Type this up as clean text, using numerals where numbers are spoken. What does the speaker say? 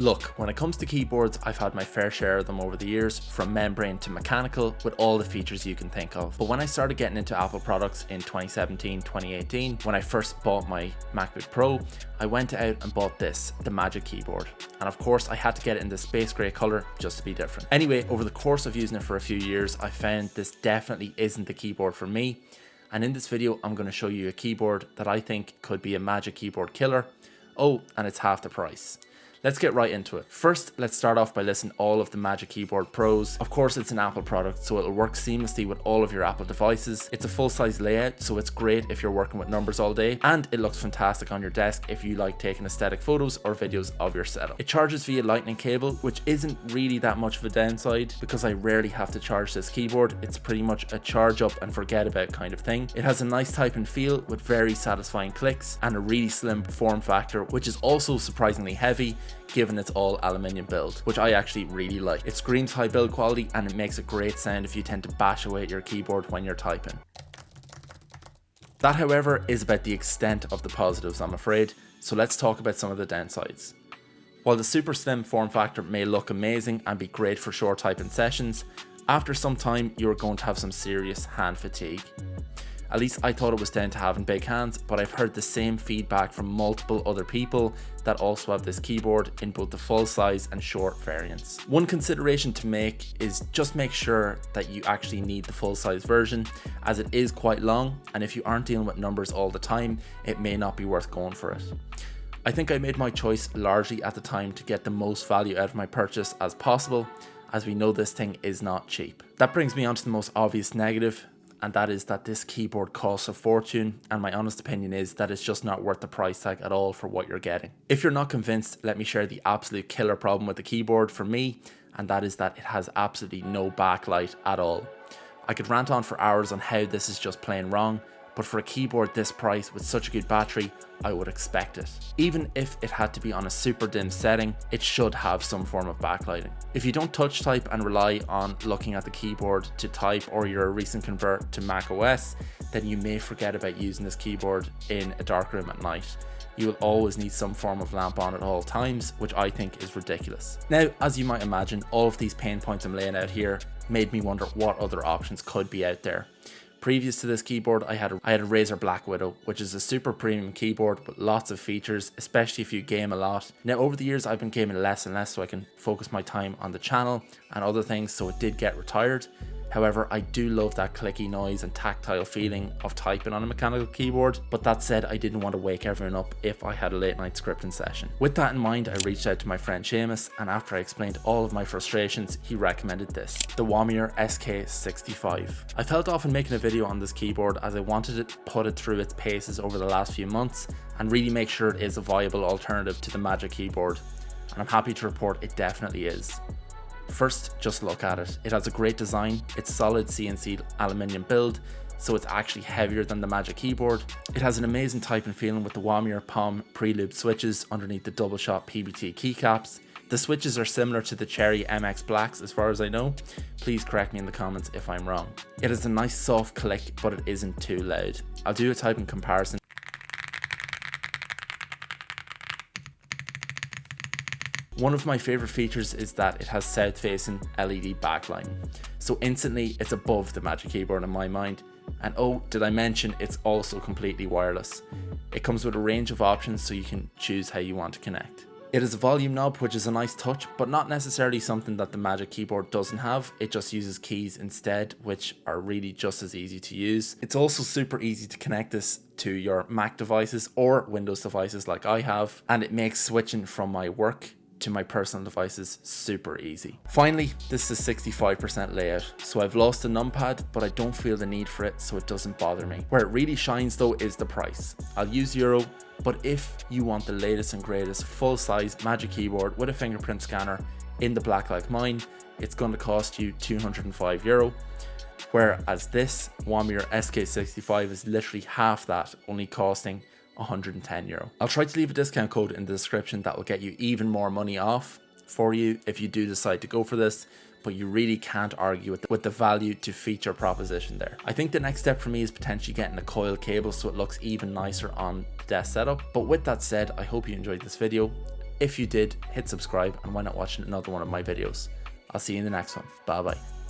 Look, when it comes to keyboards, I've had my fair share of them over the years, from membrane to mechanical, with all the features you can think of. But when I started getting into Apple products in 2017, 2018, when I first bought my MacBook Pro, I went out and bought this, the Magic Keyboard. And of course, I had to get it in the space grey colour just to be different. Anyway, over the course of using it for a few years, I found this definitely isn't the keyboard for me. And in this video, I'm going to show you a keyboard that I think could be a Magic Keyboard killer. Oh, and it's half the price. Let's get right into it. First, let's start off by listing all of the Magic Keyboard pros. Of course, it's an Apple product, so it'll work seamlessly with all of your Apple devices. It's a full-size layout, so it's great if you're working with numbers all day, and it looks fantastic on your desk if you like taking aesthetic photos or videos of your setup. It charges via lightning cable, which isn't really that much of a downside because I rarely have to charge this keyboard. It's pretty much a charge up and forget about kind of thing. It has a nice type and feel with very satisfying clicks and a really slim form factor, which is also surprisingly heavy given its all aluminium build, which I actually really like. It screams high build quality and it makes a great sound if you tend to bash away at your keyboard when you're typing. That, however, is about the extent of the positives, I'm afraid, so let's talk about some of the downsides. While the super slim form factor may look amazing and be great for short typing sessions, after some time you're going to have some serious hand fatigue. At least I thought it was down to having big hands, but I've heard the same feedback from multiple other people that also have this keyboard in both the full size and short variants. One consideration to make is just make sure that you actually need the full size version, as it is quite long, and if you aren't dealing with numbers all the time, it may not be worth going for it. I think I made my choice largely at the time to get the most value out of my purchase as possible, as we know this thing is not cheap. That brings me on to the most obvious negative, and that is that this keyboard costs a fortune, and my honest opinion is that it's just not worth the price tag at all for what you're getting. If you're not convinced, let me share the absolute killer problem with the keyboard for me, and that is that it has absolutely no backlight at all. I could rant on for hours on how this is just plain wrong, but for a keyboard this price with such a good battery, I would expect it. Even if it had to be on a super dim setting, it should have some form of backlighting. If you don't touch type and rely on looking at the keyboard to type, or you're a recent convert to Mac OS, then you may forget about using this keyboard in a dark room at night. You will always need some form of lamp on at all times, which I think is ridiculous. Now, as you might imagine, all of these pain points I'm laying out here made me wonder what other options could be out there. Previous to this keyboard, I had a Razer Black Widow, which is a super premium keyboard with lots of features, especially if you game a lot. Now, over the years, I've been gaming less and less so I can focus my time on the channel and other things, so it did get retired. However, I do love that clicky noise and tactile feeling of typing on a mechanical keyboard, but that said, I didn't want to wake everyone up if I had a late night scripting session. With that in mind, I reached out to my friend Seamus, and after I explained all of my frustrations, he recommended this, the Womier SK65. I felt often making a video on this keyboard as I wanted to put it through its paces over the last few months and really make sure it is a viable alternative to the Magic Keyboard, and I'm happy to report it definitely is. First, just look at it. It has a great design, it's solid CNC aluminium build, so it's actually heavier than the Magic Keyboard. It has an amazing typing feeling with the Womier Palm pre-lubed switches underneath the double shot PBT keycaps. The switches are similar to the Cherry MX Blacks as far as I know. Please correct me in the comments if I'm wrong. It has a nice soft click, but it isn't too loud. I'll do a typing comparison. One of my favorite features is that it has south-facing LED backlight, so instantly it's above the Magic Keyboard in my mind. And oh, did I mention it's also completely wireless. It comes with a range of options so you can choose how you want to connect. It has a volume knob, which is a nice touch, but not necessarily something that the Magic Keyboard doesn't have. It just uses keys instead, which are really just as easy to use. It's also super easy to connect this to your Mac devices or Windows devices like I have, and it makes switching from my work to my personal devices super easy. Finally, this is a 65% layout, so I've lost the numpad, but I don't feel the need for it, so it doesn't bother me. Where it really shines though is the price. I'll use euro, but if you want the latest and greatest full-size Magic Keyboard with a fingerprint scanner in the black like mine, it's going to cost you €205. Whereas this Womier SK65 is literally half that, only costing €110. I'll try to leave a discount code in the description that will get you even more money off for you if you do decide to go for this, but you really can't argue with the value to feature proposition there. I think the next step for me is potentially getting a coil cable so it looks even nicer on the desk setup. But with that said, I hope you enjoyed this video. If you did, hit subscribe, and why not watch another one of my videos. I'll see you in the next one. Bye bye.